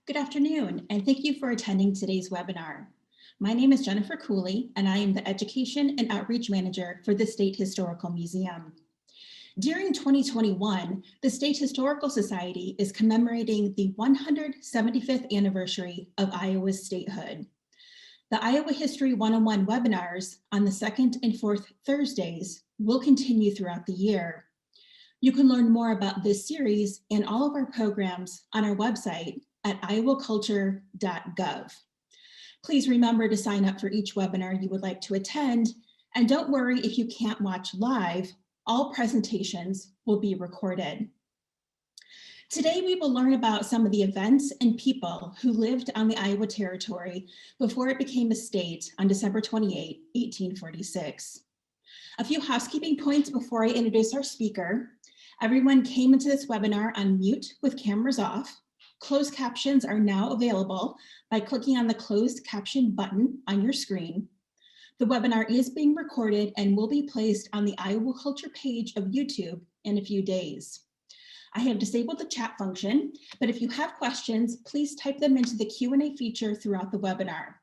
Good afternoon, and thank you for attending today's webinar. My name is Jennifer Cooley, and I am the Education and Outreach Manager for the State Historical Museum. During 2021, the State Historical Society is commemorating the 175th anniversary of Iowa's statehood. The Iowa History 101 webinars on the second and fourth Thursdays will continue throughout the year. You can learn more about this series and all of our programs on our website at iowaculture.gov. Please remember to sign up for each webinar you would like to attend, and don't worry if you can't watch live, all presentations will be recorded. Today we will learn about some of the events and people who lived on the Iowa Territory before it became a state on December 28, 1846. A few housekeeping points before I introduce our speaker. Everyone came into this webinar on mute with cameras off. Closed captions are now available by clicking on the closed caption button on your screen. The webinar is being recorded and will be placed on the Iowa Culture page of YouTube in a few days. I have disabled the chat function, but if you have questions, please type them into the Q&A feature throughout the webinar.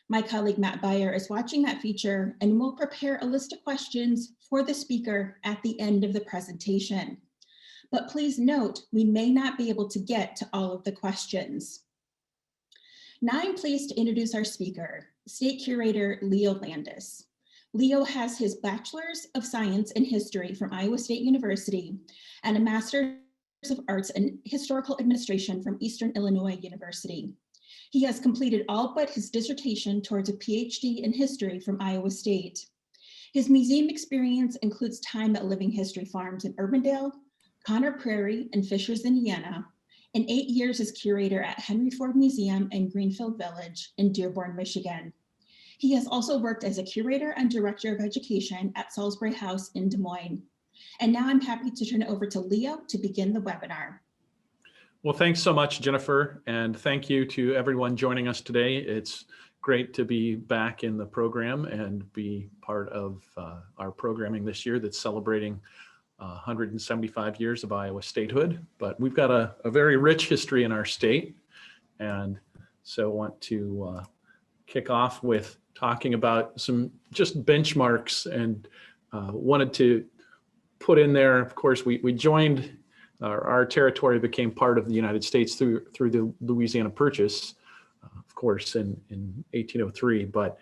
My colleague Matt Beyer is watching that feature and will prepare a list of questions for the speaker at the end of the presentation. But please note, we may not be able to get to all of the questions. Now I'm pleased to introduce our speaker, State Curator Leo Landis. Leo has his Bachelor's of Science in History from Iowa State University and a Master's of Arts in Historical Administration from Eastern Illinois University. He has completed all but his dissertation towards a PhD in history from Iowa State. His museum experience includes time at Living History Farms in Urbandale, Connor Prairie, and Fishers, Indiana, and 8 years as curator at Henry Ford Museum in Greenfield Village in Dearborn, Michigan. He has also worked as a curator and director of education at Salisbury House in Des Moines. And now I'm happy to turn it over to Leo to begin the webinar. Well, thanks so much, Jennifer, and thank you to everyone joining us today. It's great to be back in the program and be part of our programming this year that's celebrating 175 years of Iowa statehood, but we've got a very rich history in our state. And so I want to kick off with talking about some just benchmarks, and wanted to put in there, of course, we joined, our territory became part of the United States through the Louisiana Purchase, of course, in 1803, but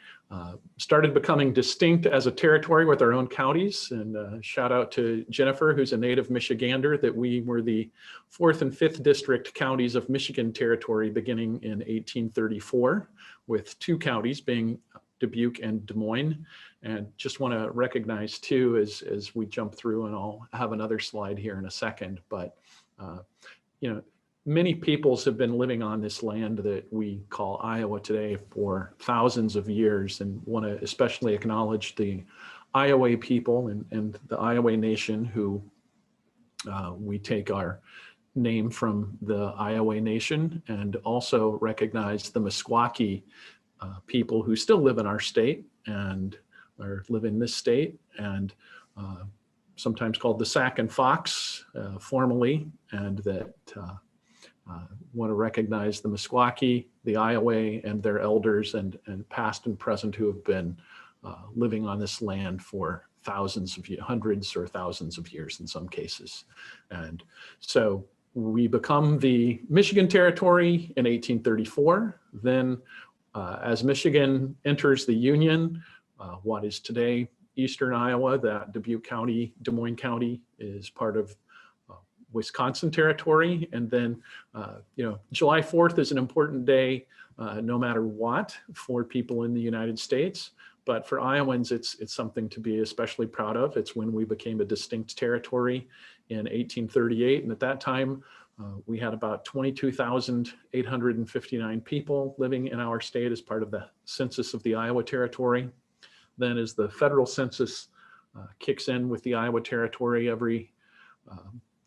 started becoming distinct as a territory with our own counties. And shout out to Jennifer, who's a native Michigander, that we were the 4th and 5th district counties of Michigan Territory beginning in 1834, with 2 counties being Dubuque and Des Moines. And just want to recognize too, as we jump through, and I'll have another slide here in a second, but you know, many peoples have been living on this land that we call Iowa today for thousands of years, and want to especially acknowledge the Iowa people and the Iowa Nation, who we take our name from the Iowa Nation, and also recognize the Misquaki people who still live in our state and live in this state, and sometimes called the Sac and Fox formally, and that want to recognize the Misquaki, the Iowa, and their elders and past and present who have been living on this land for thousands of years, hundreds or thousands of years in some cases. And so we become the Michigan Territory in 1834. Then as Michigan enters the Union, what is today Eastern Iowa, that Dubuque County, Des Moines County, is part of Wisconsin Territory. And then, you know, July 4th is an important day, no matter what, for people in the United States. But for Iowans, it's something to be especially proud of. It's when we became a distinct territory in 1838. And at that time, we had about 22,859 people living in our state as part of the census of the Iowa Territory. Then as the federal census kicks in with the Iowa Territory every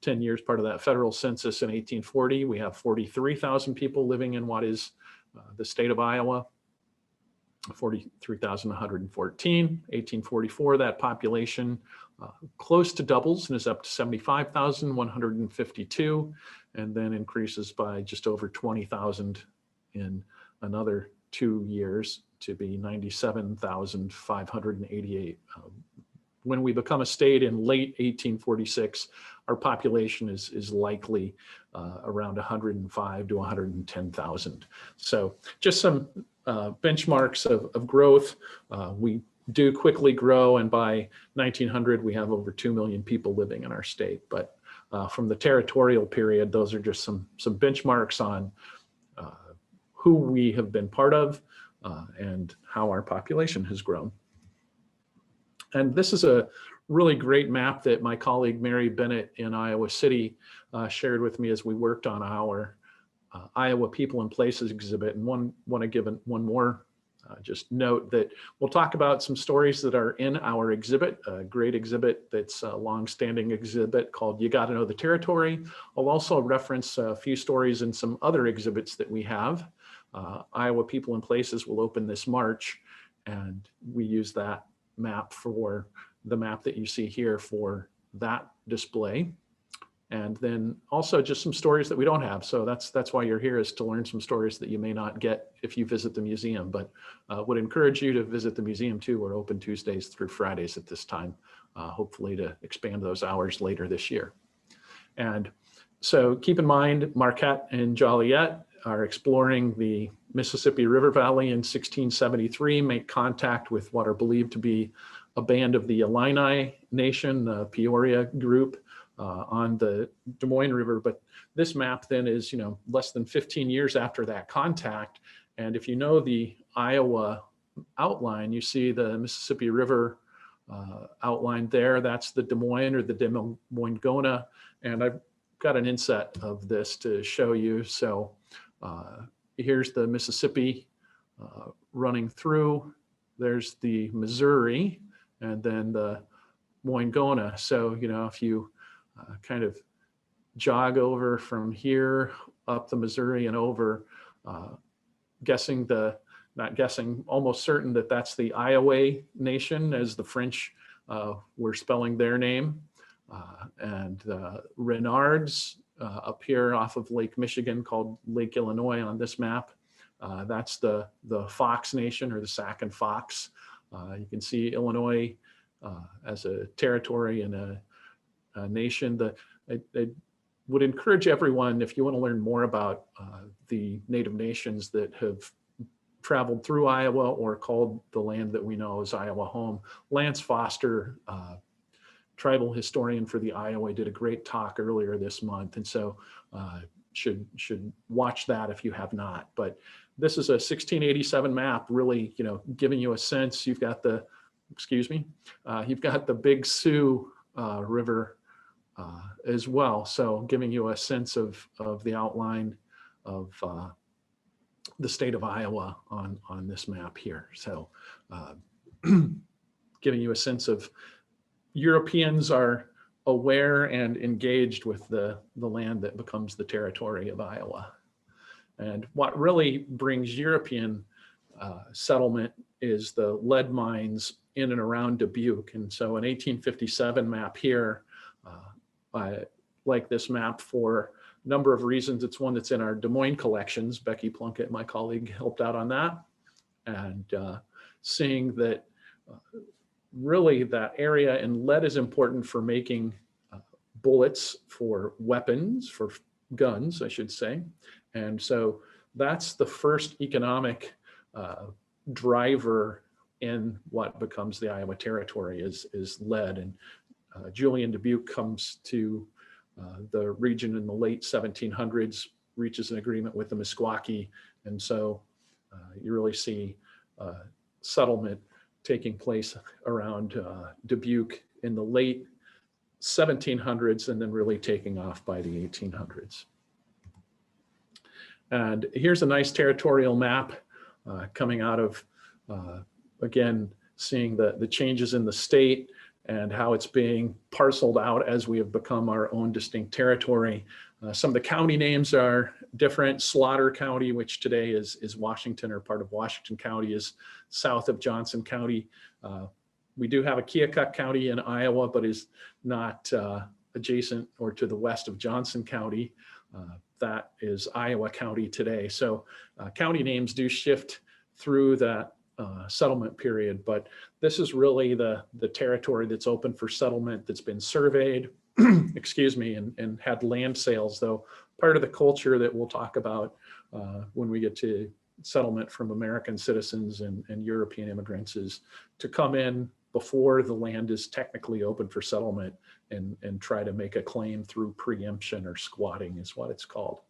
10 years, part of that federal census in 1840, we have 43,000 people living in what is the state of Iowa. 43,114. 1844, that population close to doubles and is up to 75,152. and then increases by just over 20,000 in another 2 years to be 97,588. When we become a state in late 1846, our population is likely around 105 to 110,000. So just some benchmarks of growth. We do quickly grow, and by 1900 we have over 2 million people living in our state. But from the territorial period, those are just some benchmarks on who we have been part of and how our population has grown. And this is a really great map that my colleague Mary Bennett in Iowa City shared with me as we worked on our Iowa People and Places exhibit. And want to give one more just note that we'll talk about some stories that are in our exhibit, a great exhibit that's a long-standing exhibit called You Gotta Know the Territory. I'll also reference a few stories in some other exhibits that we have. Iowa People and Places will open this March, and we use that map for the map that you see here for that display. And then also just some stories that we don't have. So that's why you're here, is to learn some stories that you may not get if you visit the museum, but would encourage you to visit the museum too. We're open Tuesdays through Fridays at this time, hopefully to expand those hours later this year. And so keep in mind, Marquette and Joliet are exploring the Mississippi River Valley in 1673, make contact with what are believed to be a band of the Illini Nation, the Peoria group, on the Des Moines River. But this map then is, less than 15 years after that contact. And if you know the Iowa outline, you see the Mississippi River outlined there. That's the Des Moines or the Des Moines-Gona. And I've got an inset of this to show you. So here's the Mississippi running through. There's the Missouri, and then the Moines-Gona. So, if you kind of jog over from here up the Missouri and over, almost certain that that's the Iowa Nation, as the French were spelling their name. And Renards up here off of Lake Michigan, called Lake Illinois on this map. That's the Fox Nation, or the Sac and Fox. You can see Illinois as a territory and a nation. I would encourage everyone, if you want to learn more about the Native nations that have traveled through Iowa or called the land that we know as Iowa home, Lance Foster, tribal historian for the Iowa, did a great talk earlier this month. And so should watch that if you have not. But this is a 1687 map, really, giving you a sense. You've got the Big Sioux River as well. So giving you a sense of the outline of the state of Iowa on this map here. So giving you a sense of Europeans are aware and engaged with the land that becomes the territory of Iowa. And what really brings European settlement is the lead mines in and around Dubuque. And so an 1857 map here, I like this map for a number of reasons. It's one that's in our Des Moines collections. Becky Plunkett, my colleague, helped out on that. And seeing that really that area, and lead is important for making bullets for weapons, for guns, I should say. And so that's the first economic driver in what becomes the Iowa Territory is lead. And Julian Dubuque comes to the region in the late 1700s, reaches an agreement with the Misquaki. And so you really see settlement taking place around Dubuque in the late 1700s, and then really taking off by the 1800s. And here's a nice territorial map coming out of, again, seeing the changes in the state and how it's being parceled out as we have become our own distinct territory. Some of the county names are different. Slaughter County, which today is Washington, or part of Washington County, is south of Johnson County. We do have a Keokuk County in Iowa, but is not adjacent or to the west of Johnson County. that is Iowa County today. So county names do shift through that settlement period, but this is really the territory that's open for settlement, that's been surveyed, excuse me, and had land sales, though part of the culture that we'll talk about when we get to settlement from American citizens and European immigrants is to come in before the land is technically open for settlement and try to make a claim through preemption, or squatting is what it's called.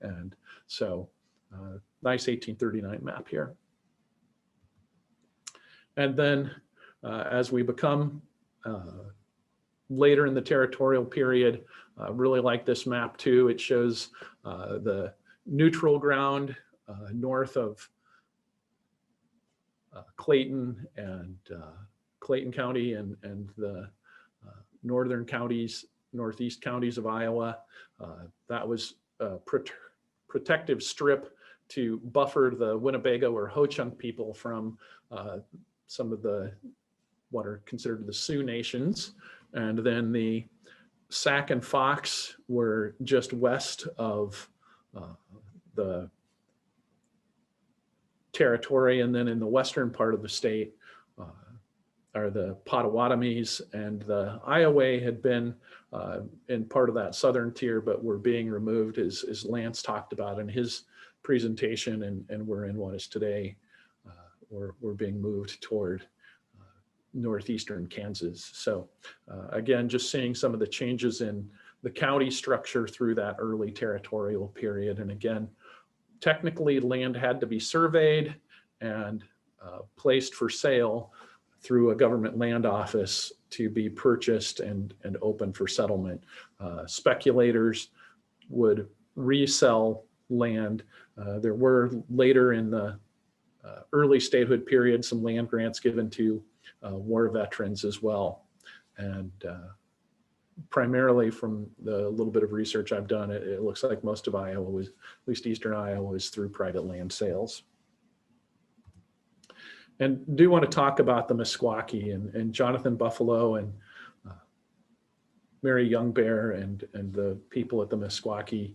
And so nice 1839 map here. And then as we become later in the territorial period, really like this map too. It shows the neutral ground north of Clayton and Clayton County and the northern counties, northeast counties of Iowa. That was a protective strip to buffer the Winnebago or Ho-Chunk people from some of the what are considered the Sioux nations. And then the Sac and Fox were just west of the territory. And then in the western part of the state are the Potawatomis, and the Iowa had been in part of that southern tier, but were being removed as Lance talked about in his presentation, and we're in what is today, we're being moved toward northeastern Kansas. So again, just seeing some of the changes in the county structure through that early territorial period. And again, technically land had to be surveyed and placed for sale through a government land office to be purchased and open for settlement. Speculators would resell land. There were later in the early statehood period some land grants given to war veterans as well. And primarily from the little bit of research I've done, it looks like most of Iowa was, at least eastern Iowa, was through private land sales. And do want to talk about the Misquaki and Jonathan Buffalo and Mary Youngbear and the people at the Misquaki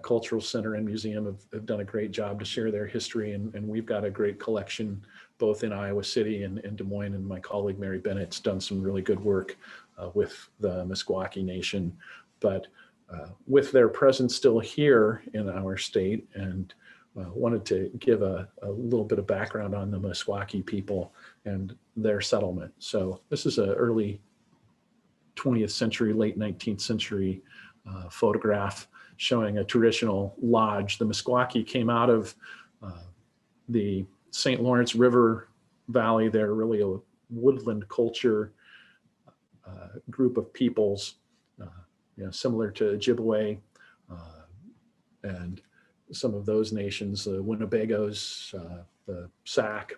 Cultural Center and Museum have done a great job to share their history. And we've got a great collection both in Iowa City and in Des Moines. And my colleague Mary Bennett's done some really good work with the Misquaki Nation. But with their presence still here in our state, and wanted to give a little bit of background on the Misquaki people and their settlement. So this is an early 20th century, late 19th century photograph showing a traditional lodge. The Misquaki came out of the St. Lawrence River Valley. They're really a woodland culture group of peoples, similar to Ojibwe and some of those nations. The Winnebagos, the Sac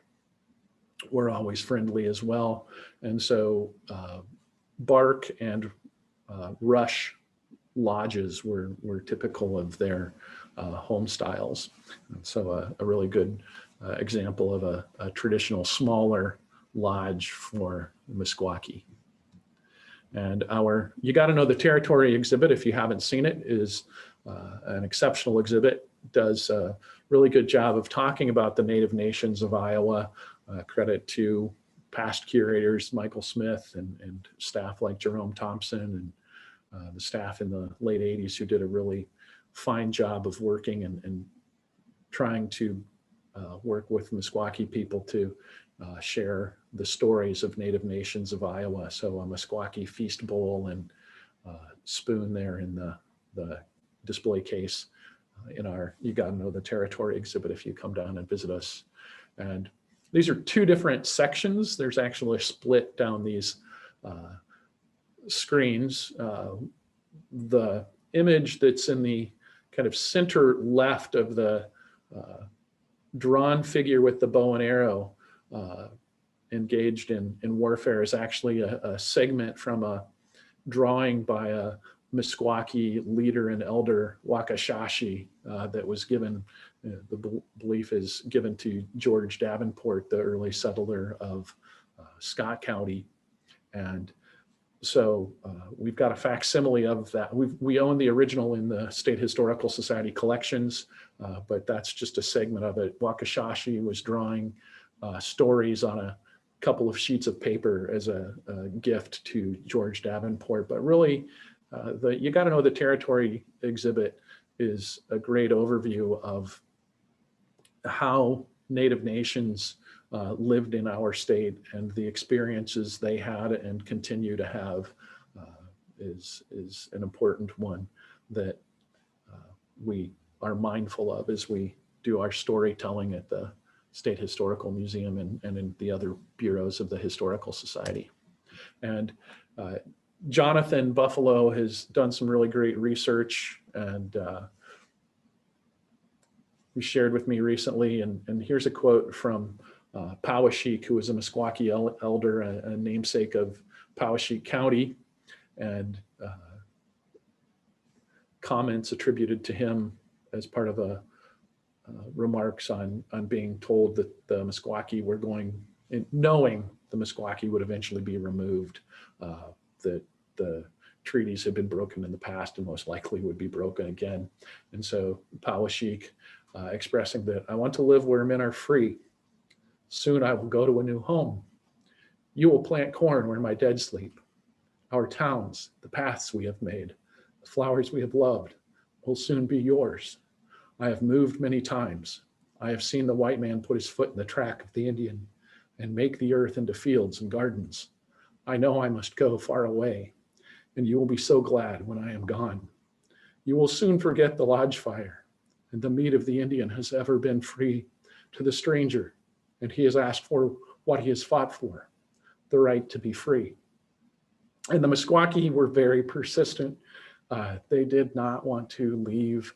were always friendly as well. And so bark and rush lodges were typical of their home styles. And so a really good example of a traditional smaller lodge for Misquaki. And our You Got to Know the Territory exhibit, if you haven't seen it, is an exceptional exhibit. Does a really good job of talking about the Native nations of Iowa. Credit to past curators, Michael Smith and staff like Jerome Thompson and the staff in the late 80s who did a really fine job of working and trying to work with Misquaki people to share the stories of Native nations of Iowa. So a Misquaki feast bowl and spoon there in the display case in our You Got to Know the Territory exhibit if you come down and visit us. And these are two different sections. There's actually a split down these screens. The image that's in the kind of center left of the drawn figure with the bow and arrow engaged in warfare is actually a segment from a drawing by a Misquaki leader and elder, Wakashashi, that was given, the belief is given to George Davenport, the early settler of Scott County. And So we've got a facsimile of that. We own the original in the State Historical Society collections, but that's just a segment of it. Wakashashi was drawing stories on a couple of sheets of paper as a gift to George Davenport. But really, you got to know the territory exhibit is a great overview of how Native nations lived in our state and the experiences they had and continue to have is an important one that we are mindful of as we do our storytelling at the State Historical Museum and in the other bureaus of the Historical Society. And Jonathan Buffalo has done some really great research, and he shared with me recently, and here's a quote from Powashiki, who was a Misquaki elder, a namesake of Powashiki County, and comments attributed to him as part of a remarks on being told that the Misquaki were knowing the Misquaki would eventually be removed, that the treaties had been broken in the past and most likely would be broken again. And so Powashiki expressing that, I want to live where men are free. Soon I will go to a new home. You will plant corn where my dead sleep. Our towns, the paths we have made, the flowers we have loved will soon be yours. I have moved many times. I have seen the white man put his foot in the track of the Indian and make the earth into fields and gardens. I know I must go far away, and you will be so glad when I am gone. You will soon forget the lodge fire, and the meat of the Indian has ever been free to the stranger, and he has asked for what he has fought for, the right to be free. And the Misquaki were very persistent. They did not want to leave.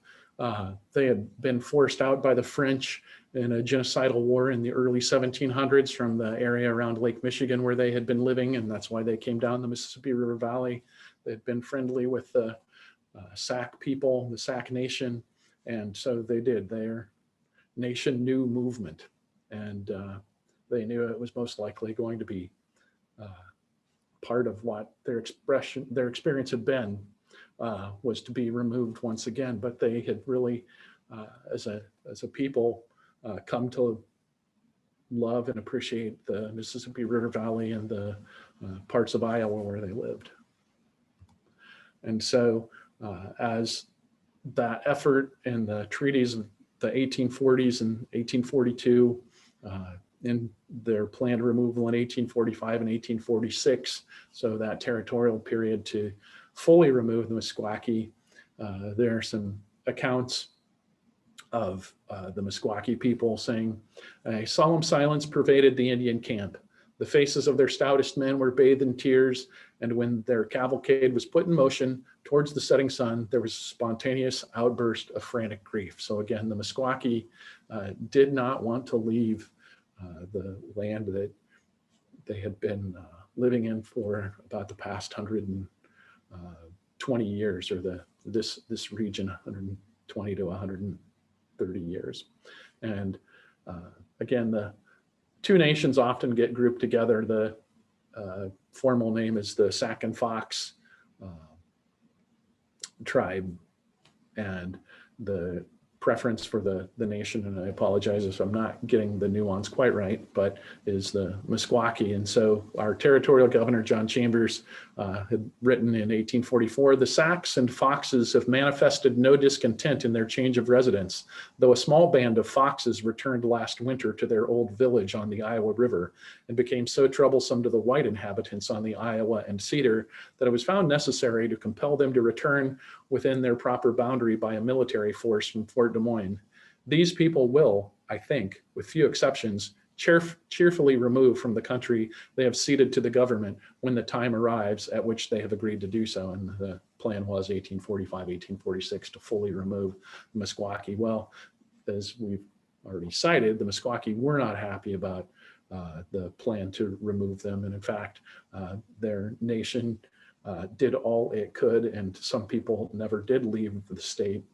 They had been forced out by the French in a genocidal war in the early 1700s from the area around Lake Michigan where they had been living, and that's why they came down the Mississippi River Valley. They had been friendly with the Sac people, the Sac Nation, and so they did. Their nation knew movement, and they knew it was most likely going to be part of what their experience had been, was to be removed once again. But they had really, as a people, come to love and appreciate the Mississippi River Valley and the parts of Iowa where they lived. And so as that effort in the treaties of the 1840s and 1842, in their planned removal in 1845 and 1846, so that territorial period to fully remove the Misquaki, there are some accounts of the Misquaki people saying, a solemn silence pervaded the Indian camp. The faces of their stoutest men were bathed in tears, and when their cavalcade was put in motion towards the setting sun, there was a spontaneous outburst of frantic grief. So again, the Misquaki did not want to leave the land that they had been living in for about the past 120 years, or this region 120 to 130 years. And again, the two nations often get grouped together. The formal name is the Sac and Fox tribe, and the preference for the nation, and I apologize if I'm not getting the nuance quite right, but is the Misquaki. And so our territorial governor, John Chambers, had written in 1844, the Sacs and Foxes have manifested no discontent in their change of residence, though a small band of Foxes returned last winter to their old village on the Iowa River and became so troublesome to the white inhabitants on the Iowa and Cedar that it was found necessary to compel them to return within their proper boundary by a military force from Fort Des Moines. These people will, I think, with few exceptions, cheerfully remove from the country they have ceded to the government when the time arrives at which they have agreed to do so. And the plan was 1845, 1846 to fully remove the Misquaki. Well, as we've already cited, the Misquaki were not happy about the plan to remove them. And in fact, their nation did all it could, and some people never did leave the state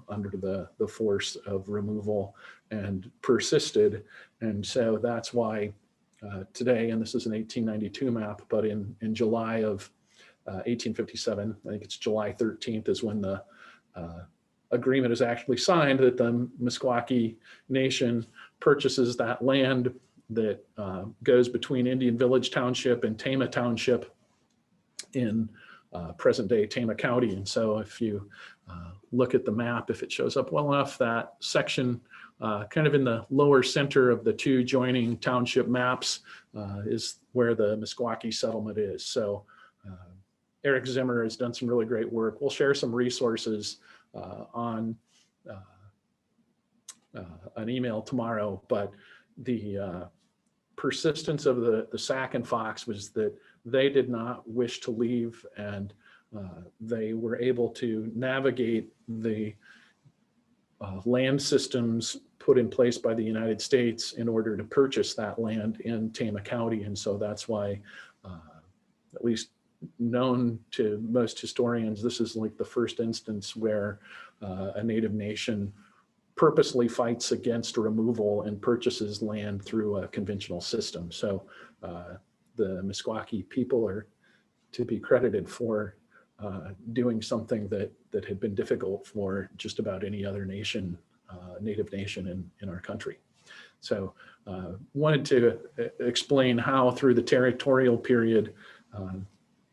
under the force of removal and persisted. And so that's why today, and this is an 1892 map, but in July of 1857. I think it's July 13th is when the agreement is actually signed that the Misquaki Nation purchases that land that goes between Indian Village Township and Tama Township in present-day Tama County. And so if you look at the map, if it shows up well enough, that section kind of in the lower center of the two joining township maps is where the Misquaki settlement is. So Eric Zimmer has done some really great work. We'll share some resources on an email tomorrow, but the persistence of the Sac and Fox was that they did not wish to leave, and they were able to navigate the land systems put in place by the United States in order to purchase that land in Tama County. And so that's why, at least known to most historians, this is like the first instance where a Native nation purposely fights against removal and purchases land through a conventional system. So the Misquaki people are to be credited for doing something that had been difficult for just about any other nation, Native nation in our country. So wanted to explain how through the territorial period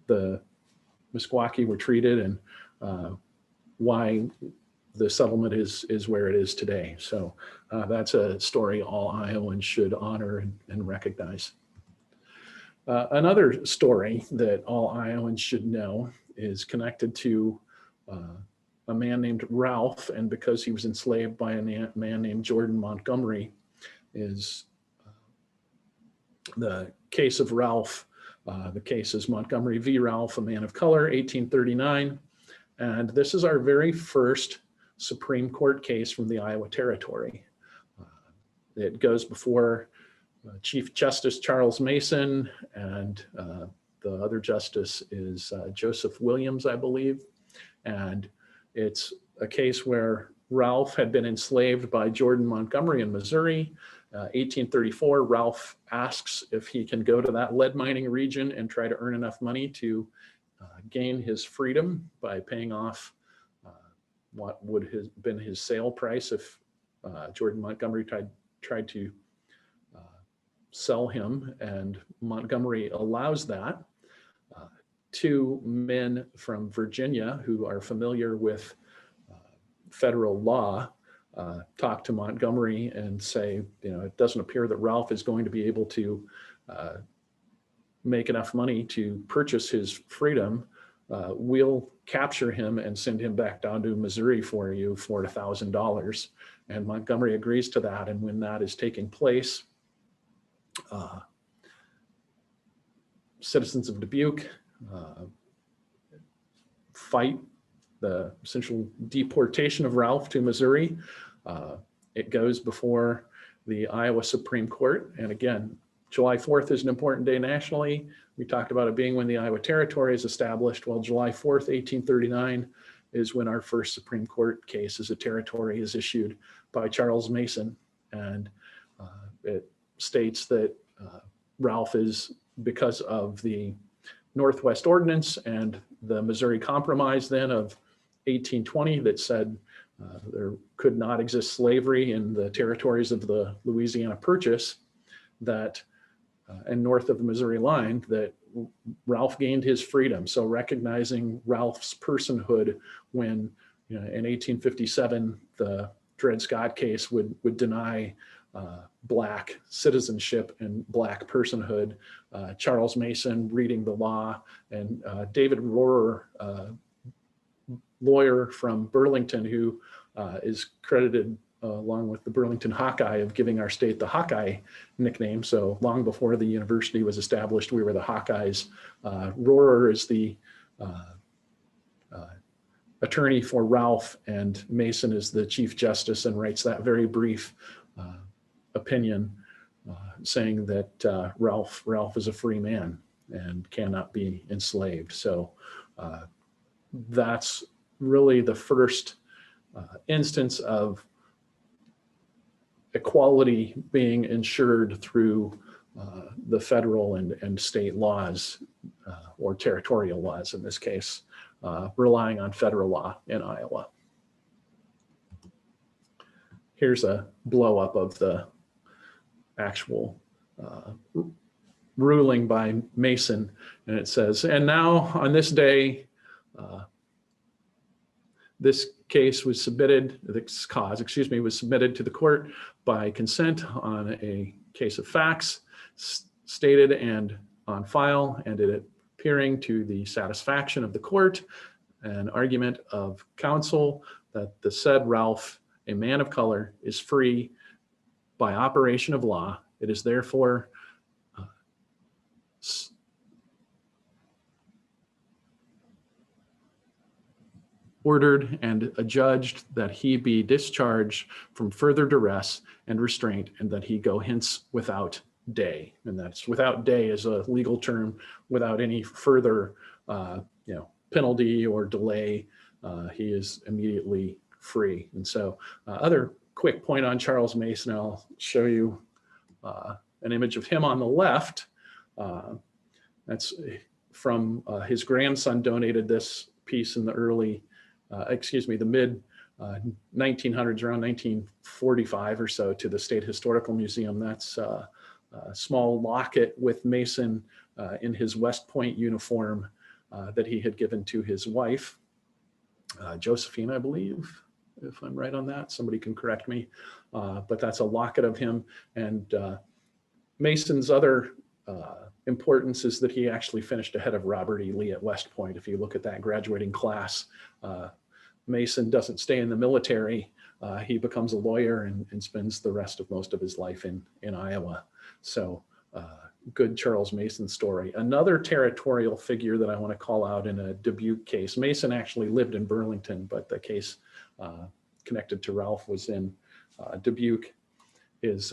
the Misquaki were treated and why the settlement is where it is today. So that's a story all Iowans should honor and recognize. Another story that all Iowans should know is connected to a man named Ralph, and because he was enslaved by a man named Jordan Montgomery, is the case of Ralph. The case is Montgomery v. Ralph, a man of color, 1839. And this is our very first Supreme Court case from the Iowa Territory. It goes before Chief Justice Charles Mason, and the other justice is Joseph Williams, I believe. And it's a case where Ralph had been enslaved by Jordan Montgomery in Missouri. 1834, Ralph asks if he can go to that lead mining region and try to earn enough money to gain his freedom by paying off what would have been his sale price if Jordan Montgomery tried to sell him. And Montgomery allows that. Two men from Virginia who are familiar with federal law talk to Montgomery and say, it doesn't appear that Ralph is going to be able to make enough money to purchase his freedom. We'll capture him and send him back down to Missouri for you for $1,000. And Montgomery agrees to that. And when that is taking place, citizens of Dubuque fight the essential deportation of Ralph to Missouri. It goes before the Iowa Supreme Court. And again, July 4th is an important day nationally. We talked about it being when the Iowa Territory is established. Well, July 4th, 1839 is when our first Supreme Court case as a territory is issued by Charles Mason. And it states that Ralph is, because of the Northwest Ordinance and the Missouri Compromise then of 1820 that said there could not exist slavery in the territories of the Louisiana Purchase, that and north of the Missouri line, that Ralph gained his freedom. So recognizing Ralph's personhood when in 1857 the Dred Scott case would deny Black citizenship and Black personhood. Charles Mason reading the law, and David Rohrer, lawyer from Burlington, who is credited along with the Burlington Hawkeye of giving our state the Hawkeye nickname. So long before the university was established, we were the Hawkeyes. Rohrer is the attorney for Ralph, and Mason is the Chief Justice and writes that very brief opinion saying that Ralph is a free man and cannot be enslaved. So that's really the first instance of equality being ensured through the federal and state laws or territorial laws in this case, relying on federal law in Iowa. Here's a blow up of the actual ruling by Mason, and it says, and now on this day, this case was submitted, this cause, excuse me, was submitted to the court by consent on a case of facts stated and on file, and it appearing to the satisfaction of the court, an argument of counsel that the said Ralph, a man of color, is free by operation of law. It is therefore ordered and adjudged that he be discharged from further duress and restraint, and that he go hence without day. And that's without day is a legal term, without any further penalty or delay. He is immediately free. And so other quick point on Charles Mason, I'll show you an image of him on the left. That's from his grandson donated this piece in the the mid 1900s, around 1945 or so, to the State Historical Museum. That's a small locket with Mason in his West Point uniform that he had given to his wife, Josephine, I believe, if I'm right on that. Somebody can correct me, but that's a locket of him. And Mason's other importance is that he actually finished ahead of Robert E. Lee at West Point. If you look at that graduating class, Mason doesn't stay in the military. He becomes a lawyer and spends the rest of most of his life in Iowa. So good Charles Mason story. Another territorial figure that I want to call out in a Dubuque case. Mason actually lived in Burlington, but the case connected to Ralph was in Dubuque, is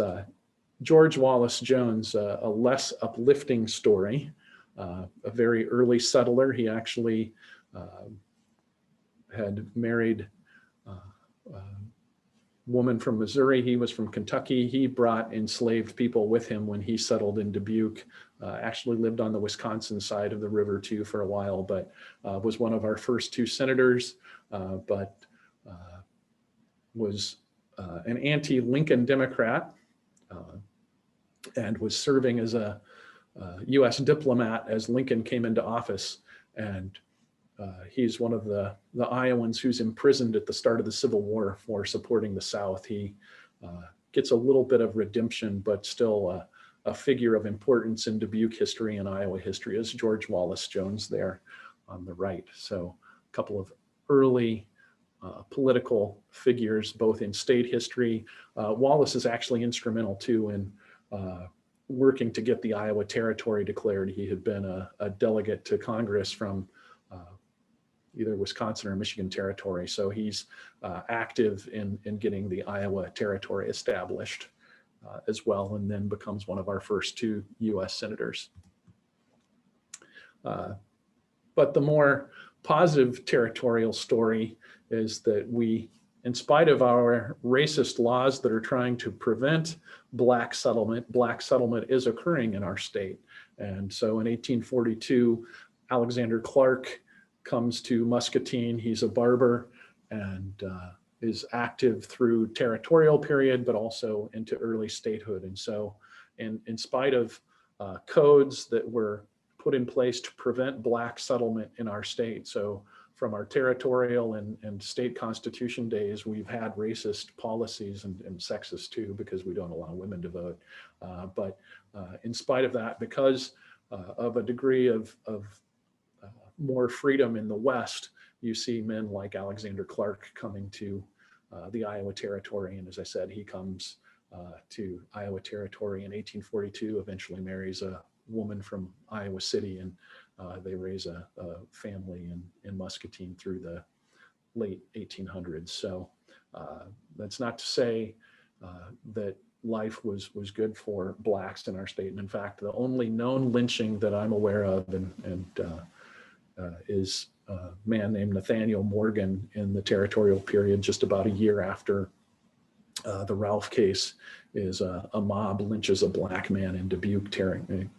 George Wallace Jones, a less uplifting story, a very early settler. He actually had married a woman from Missouri. He was from Kentucky. He brought enslaved people with him when he settled in Dubuque. Actually lived on the Wisconsin side of the river too for a while, but was one of our first two senators, but was an anti-Lincoln Democrat, and was serving as a U.S. diplomat as Lincoln came into office. And he's one of the Iowans who's imprisoned at the start of the Civil War for supporting the South. He gets a little bit of redemption, but still a figure of importance in Dubuque history and Iowa history is George Wallace Jones there on the right. So a couple of early political figures, both in state history. Wallace is actually instrumental too in working to get the Iowa Territory declared. He had been a delegate to Congress from either Wisconsin or Michigan Territory. So he's active in getting the Iowa Territory established as well, and then becomes one of our first two US senators. But the more positive territorial story is that we, in spite of our racist laws that are trying to prevent Black settlement is occurring in our state. And so in 1842, Alexander Clark comes to Muscatine. He's a barber and is active through territorial period, but also into early statehood. And so in spite of codes that were put in place to prevent Black settlement in our state, so from our territorial and state constitution days, we've had racist policies and sexist too, because we don't allow women to vote. But in spite of that, because of a degree of more freedom in the West, you see men like Alexander Clark coming to the Iowa Territory. And as I said, he comes to Iowa Territory in 1842, eventually marries a woman from Iowa City, and they raise a family in Muscatine through the late 1800s. So that's not to say that life was good for Blacks in our state. And in fact, the only known lynching that I'm aware of is a man named Nathaniel Morgan in the territorial period, just about a year after The Ralph case is a mob lynches a black man in Dubuque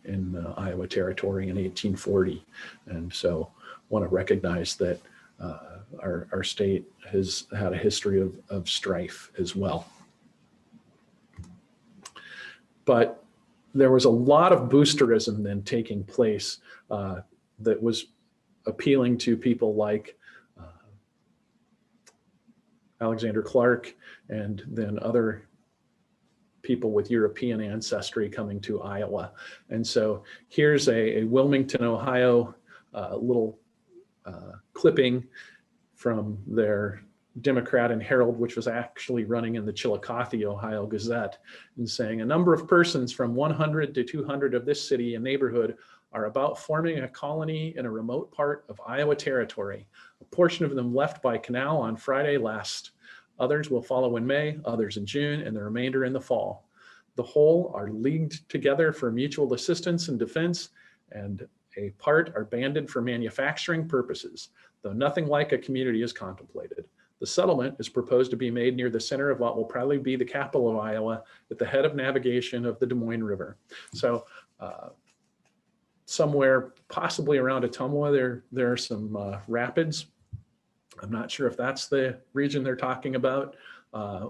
in Iowa Territory in 1840. And so want to recognize that our state has had a history of strife as well. But there was a lot of boosterism then taking place that was appealing to people like Alexander Clark, and then other people with European ancestry coming to Iowa. And so here's a Wilmington, Ohio little clipping from their Democrat and Herald, which was actually running in the Chillicothe, Ohio Gazette, and saying a number of persons from 100 to 200 of this city and neighborhood are about forming a colony in a remote part of Iowa Territory. A portion of them left by canal on Friday last. Others will follow in May, others in June, and the remainder in the fall. The whole are leagued together for mutual assistance and defense, and a part are banded for manufacturing purposes, though nothing like a community is contemplated. The settlement is proposed to be made near the center of what will probably be the capital of Iowa, at the head of navigation of the Des Moines River. So somewhere possibly around Ottumwa, there are some rapids. I'm not sure if that's the region they're talking about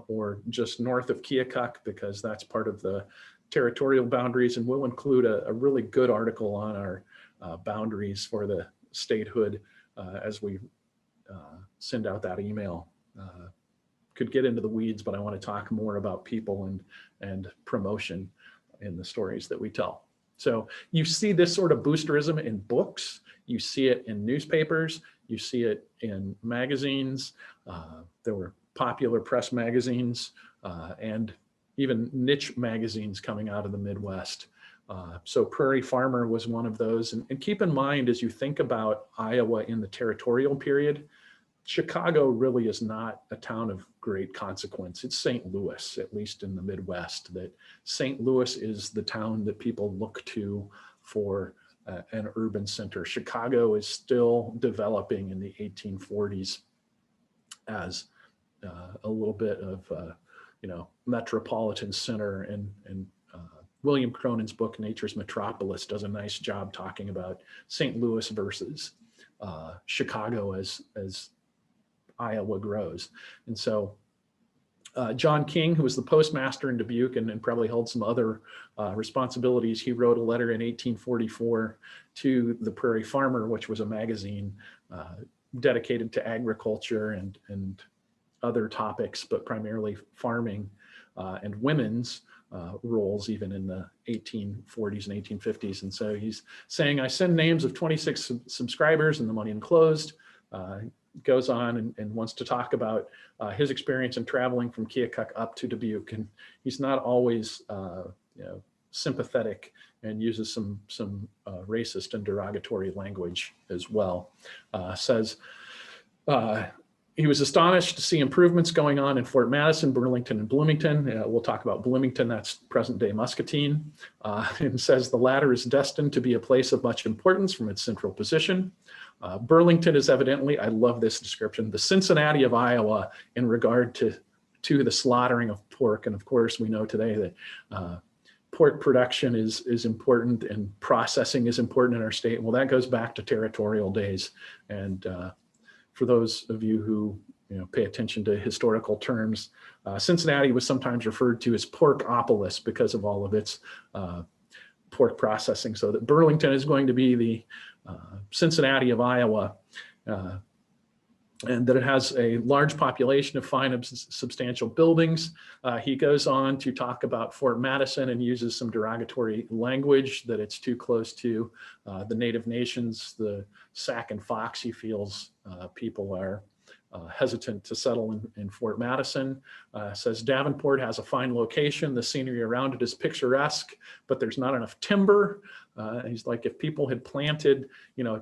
or just north of Keokuk, because that's part of the territorial boundaries. And we'll include a really good article on our boundaries for the statehood as we send out that email. Could get into the weeds, but I want to talk more about people and promotion in the stories that we tell. So you see this sort of boosterism in books, you see it in newspapers, you see it in magazines. There were popular press magazines and even niche magazines coming out of the Midwest. So Prairie Farmer was one of those. And keep in mind, as you think about Iowa in the territorial period, Chicago really is not a town of great consequence. It's St. Louis, at least in the Midwest, that St. Louis is the town that people look to for an urban center. Chicago is still developing in the 1840s as a little bit of, metropolitan center. And William Cronin's book, Nature's Metropolis, does a nice job talking about St. Louis versus Chicago as Iowa grows. And so John King, who was the postmaster in Dubuque and probably held some other responsibilities, he wrote a letter in 1844 to the Prairie Farmer, which was a magazine dedicated to agriculture and other topics, but primarily farming and women's roles, even in the 1840s and 1850s. And so he's saying, I send names of 26 subscribers and the money enclosed. Goes on and wants to talk about his experience in traveling from Keokuk up to Dubuque. And he's not always sympathetic and uses some racist and derogatory language as well. Says he was astonished to see improvements going on in Fort Madison, Burlington, and Bloomington. We'll talk about Bloomington, that's present day Muscatine. And says the latter is destined to be a place of much importance from its central position. Burlington is evidently, I love this description, the Cincinnati of Iowa in regard to the slaughtering of pork. And of course, we know today that pork production is important and processing is important in our state. Well, that goes back to territorial days. And for those of you who pay attention to historical terms, Cincinnati was sometimes referred to as Porkopolis because of all of its pork processing. So that Burlington is going to be the Cincinnati of Iowa, and that it has a large population of fine and substantial buildings. He goes on to talk about Fort Madison and uses some derogatory language, that it's too close to the Native Nations, the Sac and Fox. He feels people are hesitant to settle in Fort Madison. Says Davenport has a fine location. The scenery around it is picturesque, but there's not enough timber. He's like, if people had planted,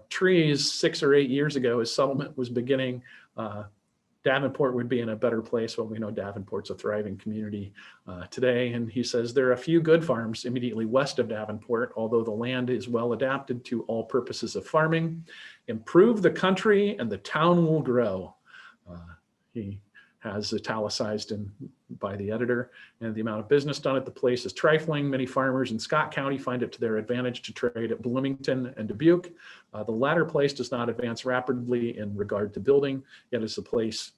trees 6 or 8 years ago as settlement was beginning, Davenport would be in a better place. Well, we know Davenport's a thriving community today. And he says there are a few good farms immediately west of Davenport, although the land is well adapted to all purposes of farming. Improve the country and the town will grow. He has italicized in by the editor. And the amount of business done at the place is trifling. Many farmers in Scott County find it to their advantage to trade at Bloomington and Dubuque. The latter place does not advance rapidly in regard to building, yet is a place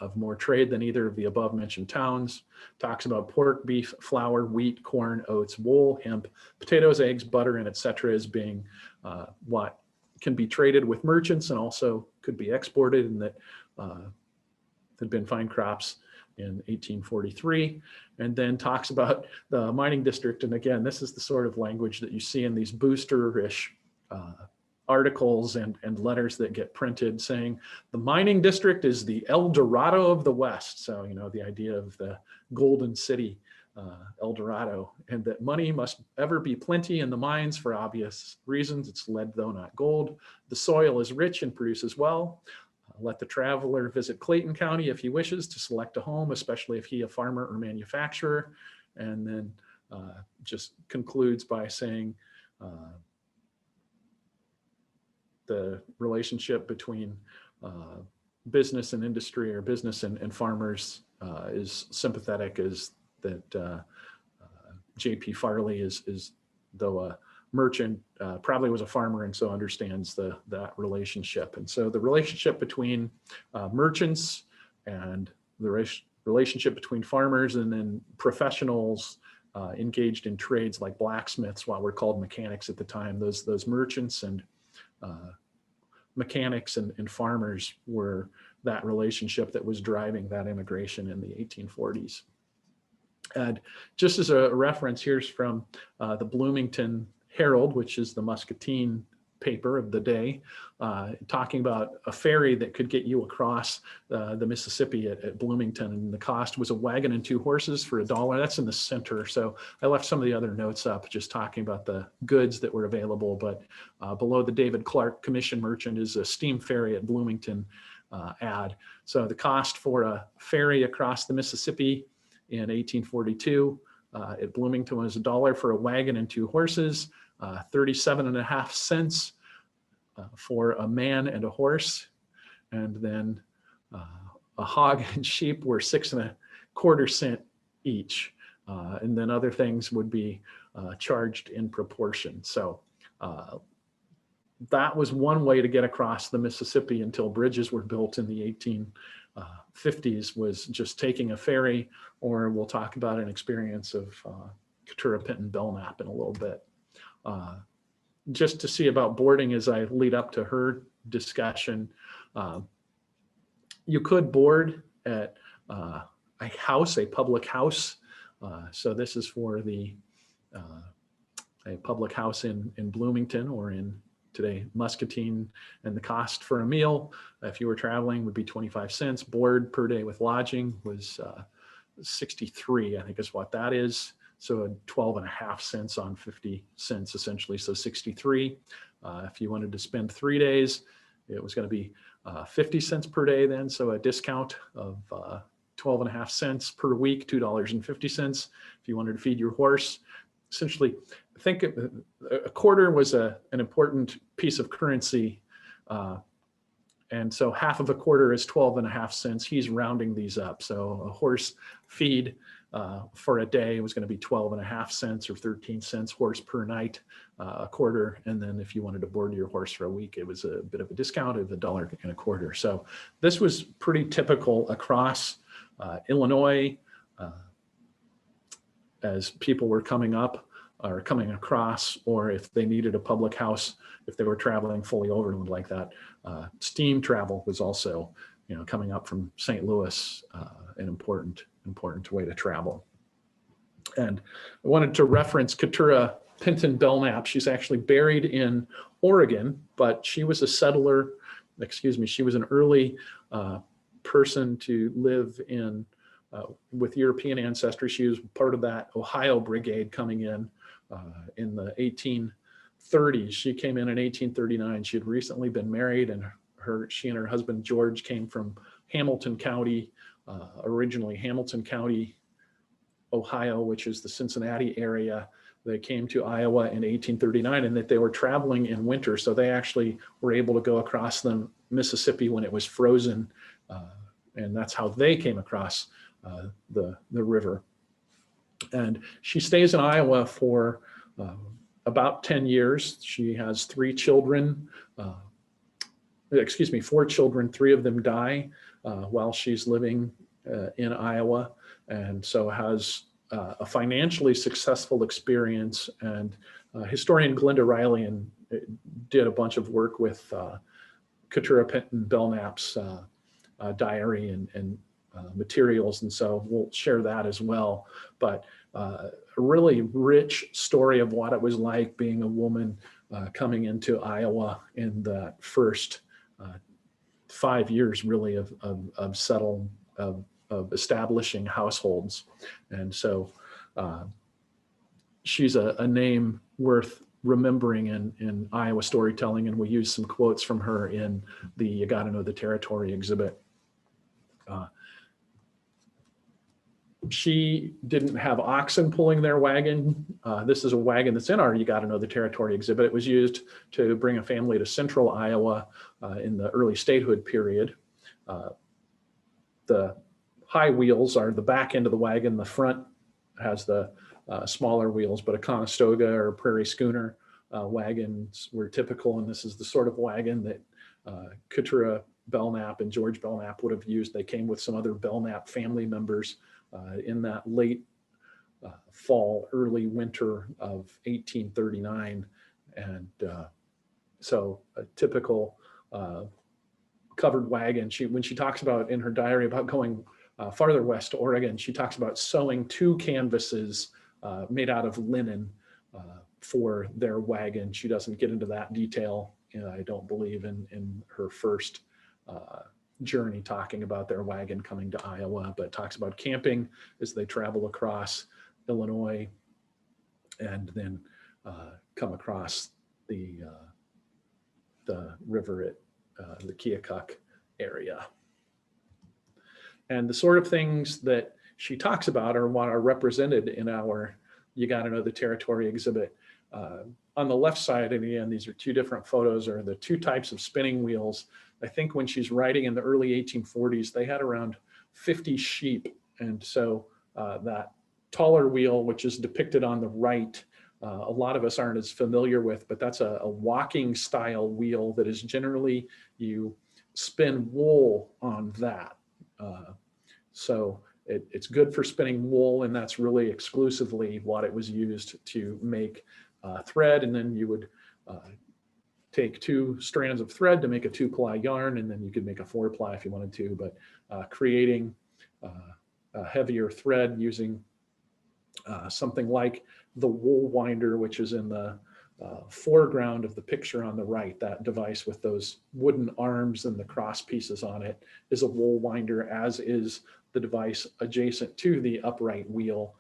of more trade than either of the above mentioned towns. Talks about pork, beef, flour, wheat, corn, oats, wool, hemp, potatoes, eggs, butter, and etc. as being what can be traded with merchants and also could be exported, and that had been fine crops in 1843. And then talks about the mining district. And again, this is the sort of language that you see in these booster-ish articles and letters that get printed saying the mining district is the El Dorado of the West. So, you know, the idea of the golden city, El Dorado, and that money must ever be plenty in the mines for obvious reasons. It's lead, though not gold. The soil is rich and produces well. Let the traveler visit Clayton County if he wishes to select a home, especially if he a farmer or manufacturer. And then just concludes by saying, the relationship between business and industry, or business and farmers, is sympathetic, as that J.P. Farley is though a merchant, probably was a farmer, and so understands that relationship. And so the relationship between merchants and the relationship between farmers and then professionals engaged in trades like blacksmiths, what were called mechanics at the time, those merchants and mechanics and farmers were that relationship that was driving that immigration in the 1840s. And just as a reference, here's from the Bloomington Herald, which is the Muscatine paper of the day, talking about a ferry that could get you across the Mississippi at Bloomington, and the cost was a wagon and 2 horses for $1. That's in the center. So I left some of the other notes up just talking about the goods that were available, but below the David Clark Commission Merchant is a steam ferry at Bloomington ad. So the cost for a ferry across the Mississippi in 1842 at Bloomington was $1 for a wagon and 2 horses, 37.5 cents for a man and a horse, and then a hog and sheep were 6.25 cents each, and then other things would be charged in proportion. So that was one way to get across the Mississippi until bridges were built in the 1850s, was just taking a ferry, or we'll talk about an experience of Katura, Pinton, Belnap in a little bit. Just to see about boarding as I lead up to her discussion, you could board at a house, a public house. So this is for a public house in Bloomington, or in today Muscatine, and the cost for a meal, if you were traveling, would be 25 cents. Board per day with lodging was 63, I think is what that is. So 12.5 cents on 50 cents essentially, so 63. If you wanted to spend 3 days, it was going to be 50 cents per day then, so a discount of 12.5 cents per week, $2.50. If you wanted to feed your horse, essentially, I think a quarter was an important piece of currency, and so half of a quarter is 12.5 cents. He's rounding these up, so a horse feed for a day was going to be 12.5 cents or 13 cents, horse per night, a quarter. And then if you wanted to board your horse for a week, it was a bit of a discount of $1.25. So this was pretty typical across Illinois as people were coming up or coming across, or if they needed a public house, if they were traveling fully overland like that. Steam travel was also, coming up from St. Louis, an important way to travel. And I wanted to reference Katura Pinton Belnap. She's actually buried in Oregon, but she was a settler, she was an early person to live in with European ancestry. She was part of that Ohio brigade coming in the 1830s. She came in 1839. She had recently been married, and she and her husband George came from Hamilton County, originally Hamilton County, Ohio, which is the Cincinnati area. They came to Iowa in 1839, and that they were traveling in winter. So they actually were able to go across the Mississippi when it was frozen. And that's how they came across the river. And she stays in Iowa for about 10 years. She has 4 children. 3 of them die while she's living in Iowa, and so has a financially successful experience. And historian Glenda Riley did a bunch of work with Katura, Pinton, Belnap's diary and materials, and so we'll share that as well. But a really rich story of what it was like being a woman coming into Iowa in the first 5 years, really, of establishing households. And so she's a name worth remembering in Iowa storytelling, and we use some quotes from her in the You Gotta Know the Territory exhibit. She didn't have oxen pulling their wagon. This is a wagon that's in our You Gotta Know the Territory exhibit. It was used to bring a family to central Iowa in the early statehood period. The high wheels are the back end of the wagon. The front has the smaller wheels, but a Conestoga or Prairie Schooner wagons were typical, and this is the sort of wagon that Katura Belnap and George Belnap would have used. They came with some other Belnap family members in that late fall, early winter of 1839. And so a typical covered wagon. When she talks about in her diary about going farther west to Oregon, she talks about sewing 2 canvases made out of linen for their wagon. She doesn't get into that detail, I don't believe, in her first journey talking about their wagon coming to Iowa, but talks about camping as they travel across Illinois and then come across the river at the Keokuk area. And the sort of things that she talks about are what are represented in our You Gotta Know the Territory exhibit. On the left side, and again, these are 2 different photos, are the 2 types of spinning wheels. I think when she's writing in the early 1840s, they had around 50 sheep. And so that taller wheel, which is depicted on the right, a lot of us aren't as familiar with, but that's a walking style wheel that is generally, you spin wool on that. So it's good for spinning wool, and that's really exclusively what it was used to make thread. And then you would take 2 strands of thread to make a 2-ply yarn, and then you could make a 4-ply if you wanted to, but creating a heavier thread using something like the wool winder, which is in the foreground of the picture on the right. That device with those wooden arms and the cross pieces on it is a wool winder, as is the device adjacent to the upright wheel.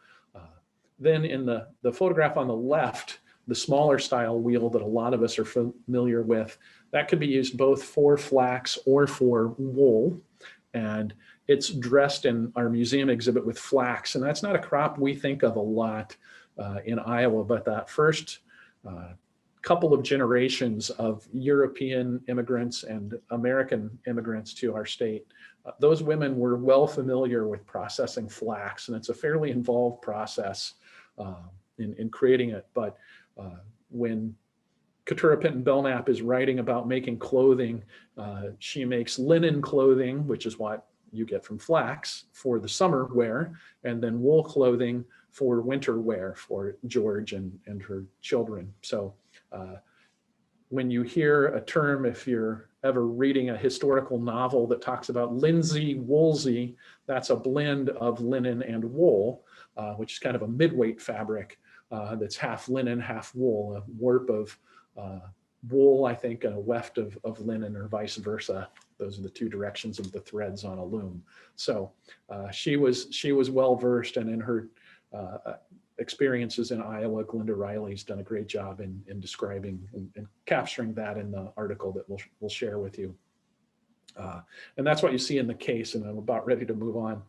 Then in the photograph on the left, the smaller style wheel that a lot of us are familiar with, that could be used both for flax or for wool. And it's dressed in our museum exhibit with flax. And that's not a crop we think of a lot in Iowa, but that first couple of generations of European immigrants and American immigrants to our state, those women were well familiar with processing flax. And it's a fairly involved process in creating it. But when Katura Pinton Belnap is writing about making clothing, she makes linen clothing, which is what you get from flax, for the summer wear, and then wool clothing for winter wear for George and her children. So when you hear a term, if you're ever reading a historical novel that talks about linsey woolsey, that's a blend of linen and wool, which is kind of a midweight fabric that's half linen, half wool, a warp of wool, I think, and a weft of linen, or vice versa. Those are the 2 directions of the threads on a loom. So she was well versed, and in her experiences in Iowa, Glenda Riley's done a great job in describing and capturing that in the article that we'll share with you. And that's what you see in the case, and I'm about ready to move on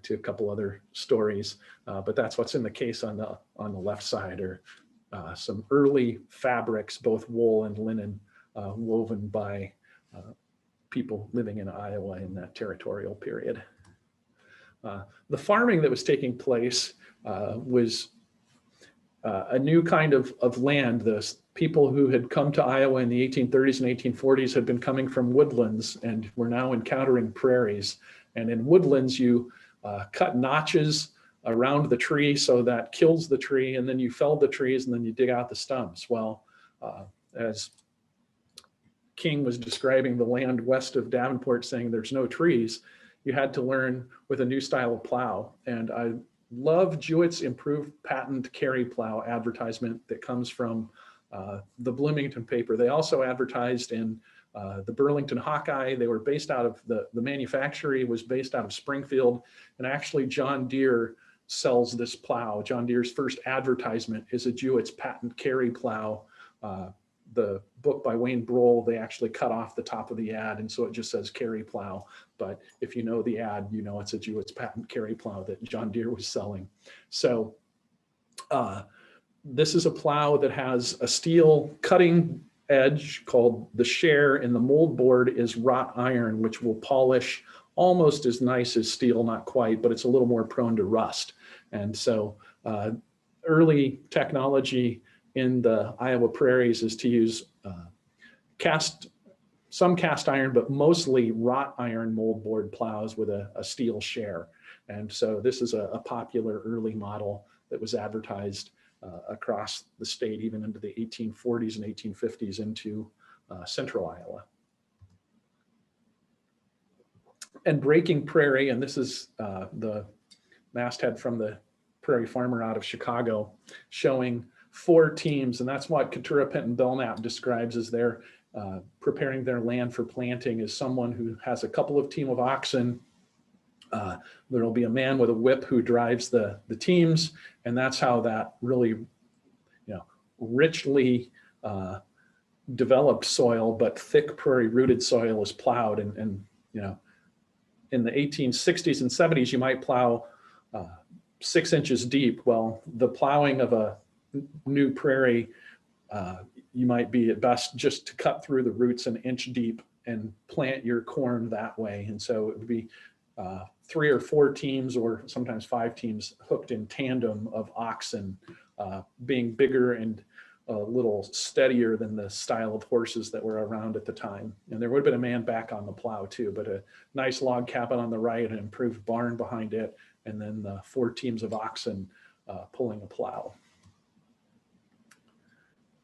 to a couple other stories, but that's what's in the case on the left side, are some early fabrics, both wool and linen, woven by people living in Iowa in that territorial period. The farming that was taking place was a new kind of land. The people who had come to Iowa in the 1830s and 1840s had been coming from woodlands and were now encountering prairies. And in woodlands, you cut notches around the tree so that kills the tree, and then you fell the trees and then you dig out the stumps. Well, as King was describing the land west of Davenport, saying there's no trees, you had to learn with a new style of plow. And I love Jewett's improved patent carry plow advertisement that comes from the Bloomington paper. They also advertised in the Burlington Hawkeye. They were based out of the manufacturer was based out of Springfield, and actually John Deere sells this plow. John Deere's first advertisement is a Jewett's patent carry plow. The book by Wayne Brohl, they actually cut off the top of the ad, and so it just says carry plow. But if you know the ad, you know it's a Jewett's patent carry plow that John Deere was selling. So this is a plow that has a steel cutting edge called the share, and the mold board is wrought iron, which will polish almost as nice as steel, not quite, but it's a little more prone to rust. And so early technology in the Iowa prairies is to use some cast iron, but mostly wrought iron mold board plows with a steel share. And so this is a popular early model that was advertised across the state, even into the 1840s and 1850s into central Iowa. And breaking prairie, and this is the masthead from the Prairie Farmer out of Chicago, showing 4 teams, and that's what Katura, Pinton, Belnap describes as they're preparing their land for planting, is someone who has a couple of team of oxen. There'll be a man with a whip who drives the teams, and that's how that really, richly developed soil, but thick prairie rooted soil is plowed. And in the 1860s and 70s, you might plow 6 inches deep. Well, the plowing of a new prairie, you might be at best just to cut through the roots an inch deep and plant your corn that way. And so it would be 3 or 4 teams, or sometimes 5 teams, hooked in tandem of oxen, being bigger and a little steadier than the style of horses that were around at the time. And there would have been a man back on the plow too, but a nice log cabin on the right, an improved barn behind it, and then the 4 teams of oxen pulling a plow.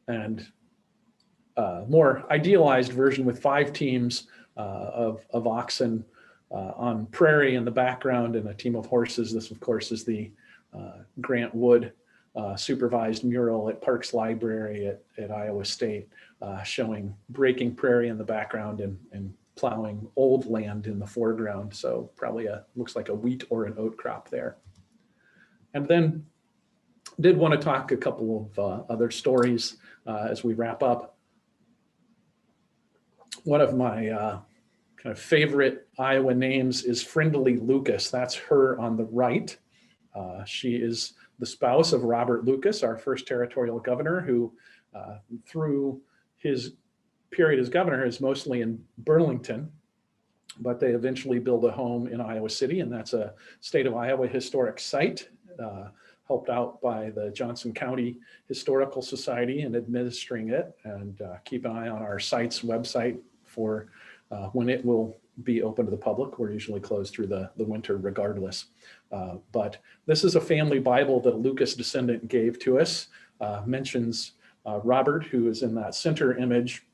And more idealized version with 5 teams of oxen on prairie in the background and a team of horses. This, of course, is the Grant Wood supervised mural at Parks Library at Iowa State, showing breaking prairie in the background and plowing old land in the foreground. So probably looks like a wheat or an oat crop there. And then did want to talk a couple of other stories as we wrap up. One of my kind of favorite Iowa names is Friendly Lucas. That's her on the right. She is the spouse of Robert Lucas, our first territorial governor, who through his period as governor is mostly in Burlington, but they eventually build a home in Iowa City, and that's a state of Iowa historic site, helped out by the Johnson County Historical Society in administering it. And keep an eye on our site's website for when it will be open to the public. We're usually closed through the winter regardless. But this is a family Bible that a Lucas descendant gave to us. Mentions Robert, who is in that center image,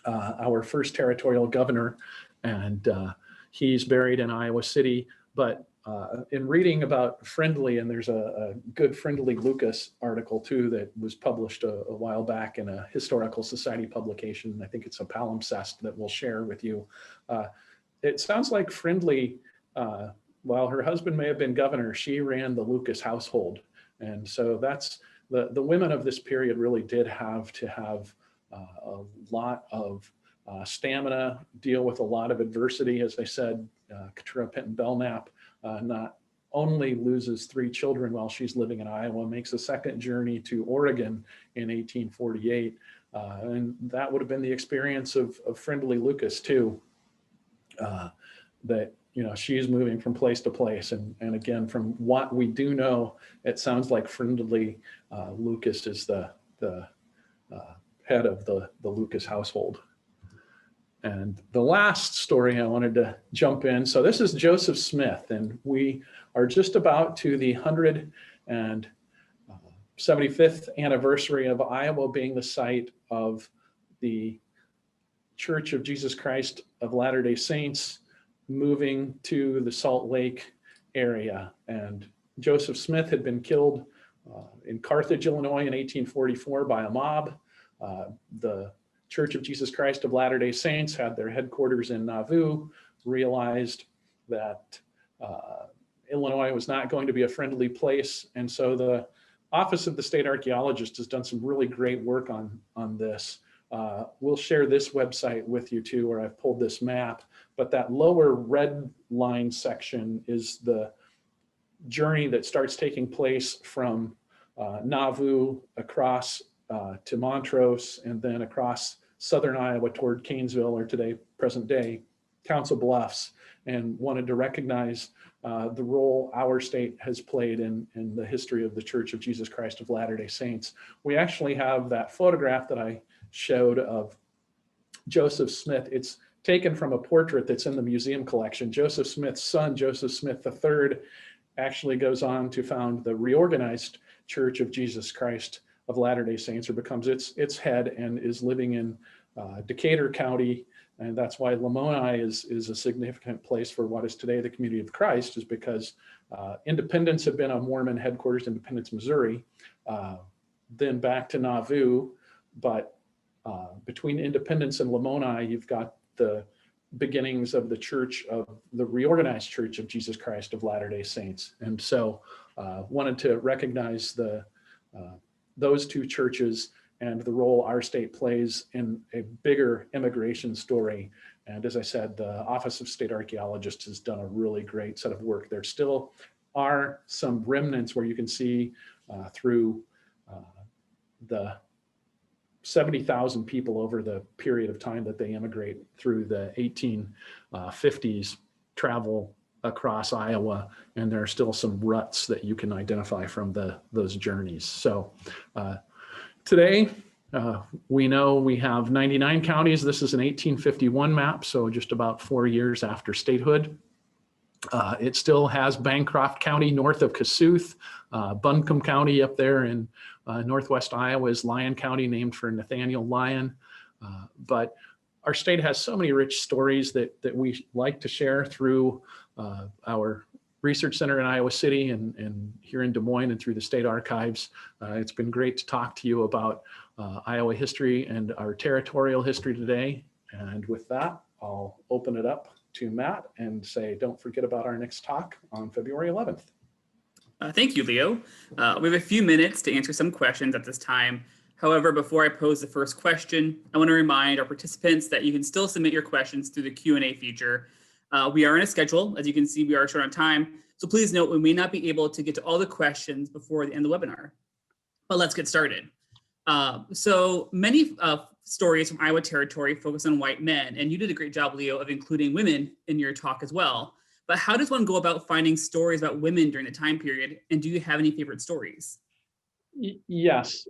our first territorial governor, and he's buried in Iowa City. But in reading about Friendly, and there's a good Friendly Lucas article too that was published a while back in a historical society publication. I think it's a palimpsest that we'll share with you. It sounds like Friendly, while her husband may have been governor, she ran the Lucas household. And so that's the women of this period really did have to have a lot of stamina, deal with a lot of adversity. As I said, Katura, Pinton, Belnap not only loses 3 children while she's living in Iowa, makes a second journey to Oregon in 1848. And that would have been the experience of Friendly Lucas too, that she's moving from place to place. And again, from what we do know, it sounds like Friendly Lucas is the head of the Lucas household. And the last story I wanted to jump in. So this is Joseph Smith, and we are just about to the 175th anniversary of Iowa being the site of the Church of Jesus Christ of Latter-day Saints moving to the Salt Lake area. And Joseph Smith had been killed in Carthage, Illinois in 1844 by a mob. The Church of Jesus Christ of Latter-day Saints had their headquarters in Nauvoo, realized that Illinois was not going to be a friendly place. And so the Office of the State Archaeologist has done some really great work on this. We'll share this website with you too, where I've pulled this map, but that lower red line section is the journey that starts taking place from Nauvoo across to Montrose, and then across southern Iowa toward Canesville, or today, present day, Council Bluffs, and wanted to recognize the role our state has played in the history of the Church of Jesus Christ of Latter-day Saints. We actually have that photograph that I showed of Joseph Smith. It's taken from a portrait that's in the museum collection. Joseph Smith's son, Joseph Smith III, actually goes on to found the reorganized Church of Jesus Christ of Latter-day Saints, or becomes its head, and is living in Decatur County. And that's why Lamoni is a significant place for what is today the Community of Christ, is because Independence had been a Mormon headquarters, Independence, Missouri, then back to Nauvoo. But between Independence and Lamoni, you've got the beginnings of the Church of the reorganized Church of Jesus Christ of Latter-day Saints. And so wanted to recognize those two churches and the role our state plays in a bigger immigration story. And as I said, the Office of State Archaeologist has done a really great set of work. There still are some remnants where you can see through the 70,000 people over the period of time that they immigrate through the 1850s, travel across Iowa, and there are still some ruts that you can identify from those journeys. So today, we know we have 99 counties. This is an 1851 map, so just about 4 years after statehood. It still has Bancroft County north of Kossuth, Buncombe County up there in northwest Iowa is Lyon County, named for Nathaniel Lyon. But our state has so many rich stories that we like to share through our research center in Iowa City and here in Des Moines, and through the state archives. It's been great to talk to you about Iowa history and our territorial history today. And with that, I'll open it up to Matt and say, don't forget about our next talk on February 11th. Thank you, Leo. We have a few minutes to answer some questions at this time. However, before I pose the first question, I want to remind our participants that you can still submit your questions through the Q&A feature. We are in a schedule. As you can see, we are short on time. So please note we may not be able to get to all the questions before the end of the webinar. But let's get started. So many stories from Iowa Territory focus on white men, and you did a great job, Leo, of including women in your talk as well. But how does one go about finding stories about women during the time period? And do you have any favorite stories? Yes.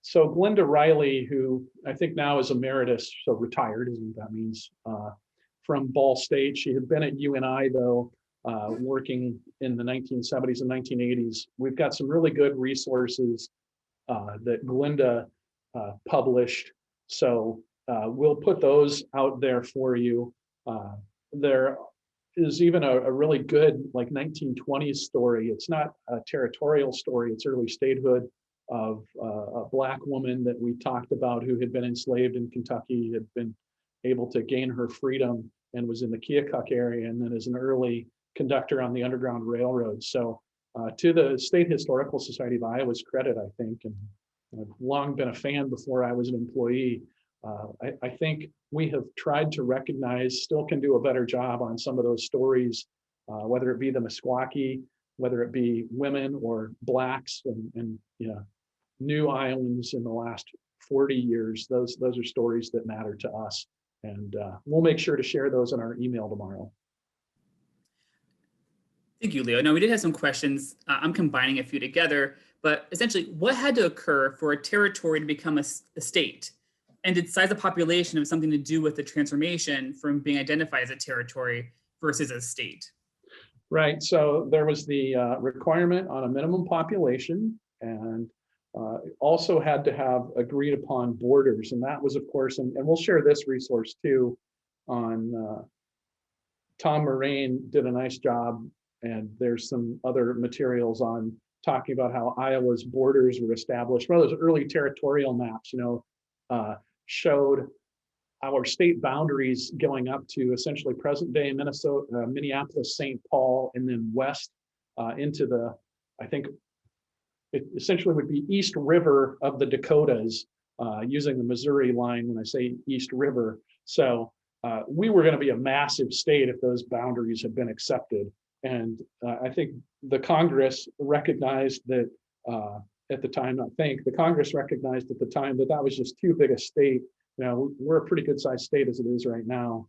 So Glenda Riley, who I think now is emeritus, so retired, isn't that means, from Ball State. She had been at UNI though, working in the 1970s and 1980s. We've got some really good resources that Glenda published. So we'll put those out there for you. There is even a really good like 1920s story. It's not a territorial story, it's early statehood, of a Black woman that we talked about who had been enslaved in Kentucky, had been able to gain her freedom and was in the Keokuk area, and then as an early conductor on the Underground Railroad. So to the State Historical Society of Iowa's credit, I think, and I've long been a fan before I was an employee, I think we have tried to recognize, still can do a better job on some of those stories, whether it be the Misquaki, whether it be women or Blacks and you know, new Iowans in the last 40 years. Those are stories that matter to us. And we'll make sure to share those in our email tomorrow. Thank you, Leo. Now, we did have some questions. I'm combining a few together, but essentially, what had to occur for a territory to become a state? And did size of population have something to do with the transformation from being identified as a territory versus a state? Right. So there was the requirement on a minimum population, and also had to have agreed upon borders. And that was, of course, and we'll share this resource too on Tom Moraine did a nice job. And there's some other materials on talking about how Iowa's borders were established. One of those early territorial maps, showed our state boundaries going up to essentially present day Minnesota, Minneapolis, St. Paul, and then west into the, I think it essentially would be East River of the Dakotas, using the Missouri line when I say East River. So we were going to be a massive state if those boundaries had been accepted. And I think the Congress recognized that at the time, the Congress recognized at the time that that was just too big a state. We're a pretty good sized state as it is right now.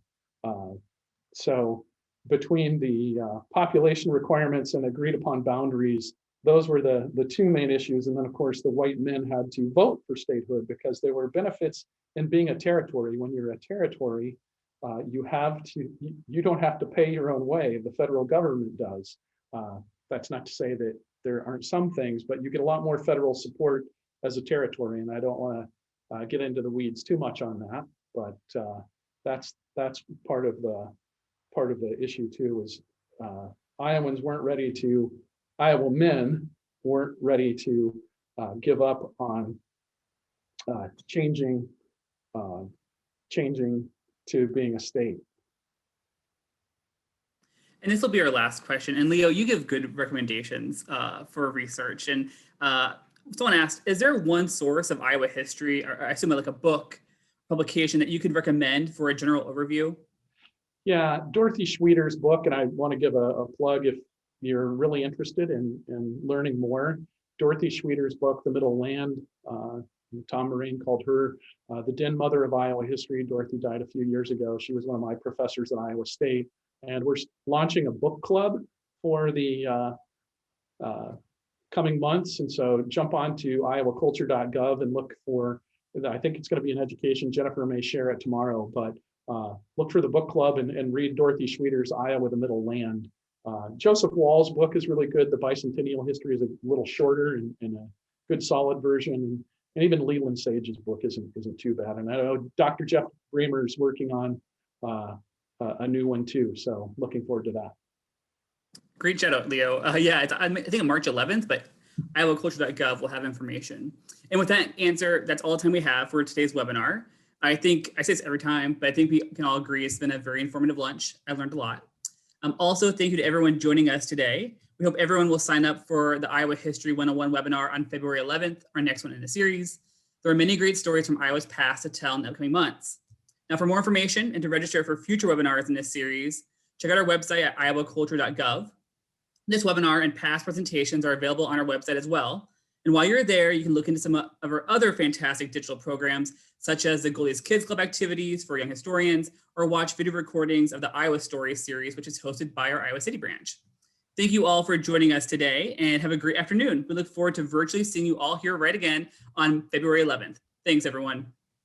So between the population requirements and agreed upon boundaries, those were the two main issues. And then of course, the white men had to vote for statehood because there were benefits in being a territory. When you're a territory, you don't have to pay your own way. The federal government does. That's not to say that there aren't some things, but you get a lot more federal support as a territory. And I don't want to get into the weeds too much on that, but that's part of the issue too. Is Iowa men weren't ready to give up on changing to being a state. And this will be our last question. And Leo, you give good recommendations for research. And someone asked, is there one source of Iowa history, or I assume like a book, publication that you could recommend for a general overview? Yeah, Dorothy Schweder's book, and I want to give a plug if you're really interested in learning more. Dorothy Schweder's book, The Middle Land, Tom Moraine called her the den mother of Iowa history. Dorothy died a few years ago. She was one of my professors at Iowa State. And we're launching a book club for the coming months. And so jump on to iowaculture.gov and look for, I think it's going to be an education. Jennifer may share it tomorrow, but look for the book club and read Dorothy Schweder's Iowa, the Middle Land. Joseph Wall's book is really good. The Bicentennial History is a little shorter and a good solid version. And even Leland Sage's book isn't too bad. And I know Dr. Jeff Bremer is working on a new one too. So looking forward to that. Great shout out, Leo. I think on March 11th, but iowaculture.gov will have information. And with that answer, that's all the time we have for today's webinar. I think, I say this every time, but I think we can all agree it's been a very informative lunch. I learned a lot. Also, thank you to everyone joining us today. We hope everyone will sign up for the Iowa History 101 webinar on February 11th, our next one in the series. There are many great stories from Iowa's past to tell in the upcoming months. Now, for more information and to register for future webinars in this series, check out our website at iowaculture.gov. This webinar and past presentations are available on our website as well. And while you're there, you can look into some of our other fantastic digital programs, such as the Goldie's Kids Club activities for young historians, or watch video recordings of the Iowa Stories series, which is hosted by our Iowa City branch. Thank you all for joining us today and have a great afternoon. We look forward to virtually seeing you all here right again on February 11th. Thanks, everyone.